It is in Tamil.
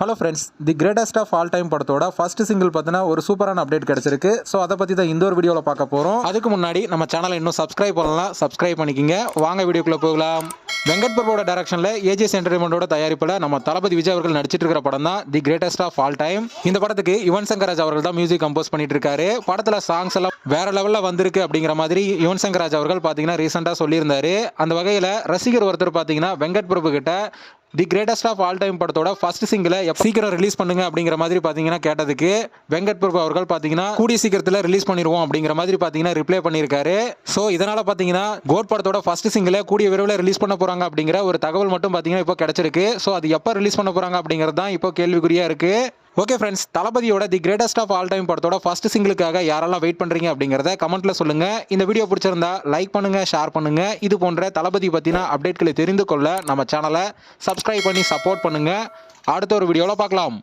Hello friends, the greatest of all time படத்தோட ஃபர்ஸ்ட் சிங்கிள் பார்த்தீங்கன்னா ஒரு சூப்பரான அப்டேட் கிடைச்சிருக்கு. ஸோ அதை பற்றி தான் இந்த ஒரு வீடியோவில் பார்க்க போகிறோம். அதுக்கு முன்னாடி நம்ம சேனலை இன்னும் சப்ஸ்கிரைப் பண்ணலாம், சப்ஸ்கிரைப் பண்ணிக்கிங்க. வாங்க வீடியோக்குள்ளே போகலாம். வெங்கட் பிரபுவோட டைரக்ஷனில் ஏஜிஎஸ் என்டர்டைன்மெண்டோட தயாரிப்பில் நம்ம தளபதி விஜய் அவர்கள் நடிச்சிட்டு இருக்கிற படம் தான் the greatest of all time. இந்த படத்துக்கு யுவன் சங்கர் ராஜ் அவர்கள் தான் மியூசிக் கம்போஸ் பண்ணிட்டு இருக்காரு. படத்தில் சாங்ஸ் எல்லாம் வேற லெவலில் வந்திருக்கு அப்படிங்கிற மாதிரி யுவன் சங்கர் ராஜ் அவர்கள் பார்த்தீங்கன்னா ரீசெண்டாக சொல்லியிருந்தாரு. அந்த வகையில் ரசிகர் ஒருத்தர் பார்த்தீங்கன்னா வெங்கட் பிரபு கிட்ட the greatest of all time படத்தோட ஃபர்ஸ்ட் சிங்கிளை சீக்கிரம் ரிலீஸ் பண்ணுங்க அப்படிங்கிற மாதிரி பார்த்தீங்கன்னா கேட்டதுக்கு வெங்கட் பிரபு அவர்கள் பார்த்தீங்கன்னா கூடிய சீக்கிரத்தில் ரிலீஸ் பண்ணிடுவோம் அப்படிங்கிற மாதிரி பார்த்தீங்கன்னா ரிப்ளை பண்ணியிருக்காரு. ஸோ இதனால பார்த்தீங்கன்னா கோட் படத்தோட ஃபர்ஸ்ட் சிங்கிளை கூடிய விரைவில் ரிலீஸ் பண்ண போறாங்க அப்படிங்கிற ஒரு தகவல் மட்டும் பார்த்தீங்கன்னா இப்போ கிடைச்சிருக்கு. ஸோ அது எப்போ ரிலீஸ் பண்ண போறாங்க அப்படிங்கிறது தான் இப்போ கேள்விக்குறியா இருக்கு. ஓகே ஃப்ரெண்ட்ஸ், தளபதியோட the greatest of all time படத்தோட ஃபர்ஸ்ட் சிங்கிளுக்காக யாரெல்லாம் வெயிட் பண்றீங்க அப்படிங்கிறத கமெண்ட்ல சொல்லுங்க. இந்த வீடியோ பிடிச்சிருந்தா லைக் பண்ணுங்க, ஷேர் பண்ணுங்க. இது போன்ற தளபதி பத்தின அப்டேட்களை தெரிந்து கொள்ள நம்ம சேனலை சப்ஸ்கிரைப் பண்ணி சப்போர்ட் பண்ணுங்க. அடுத்த ஒரு வீடியோவில் பார்க்கலாம்.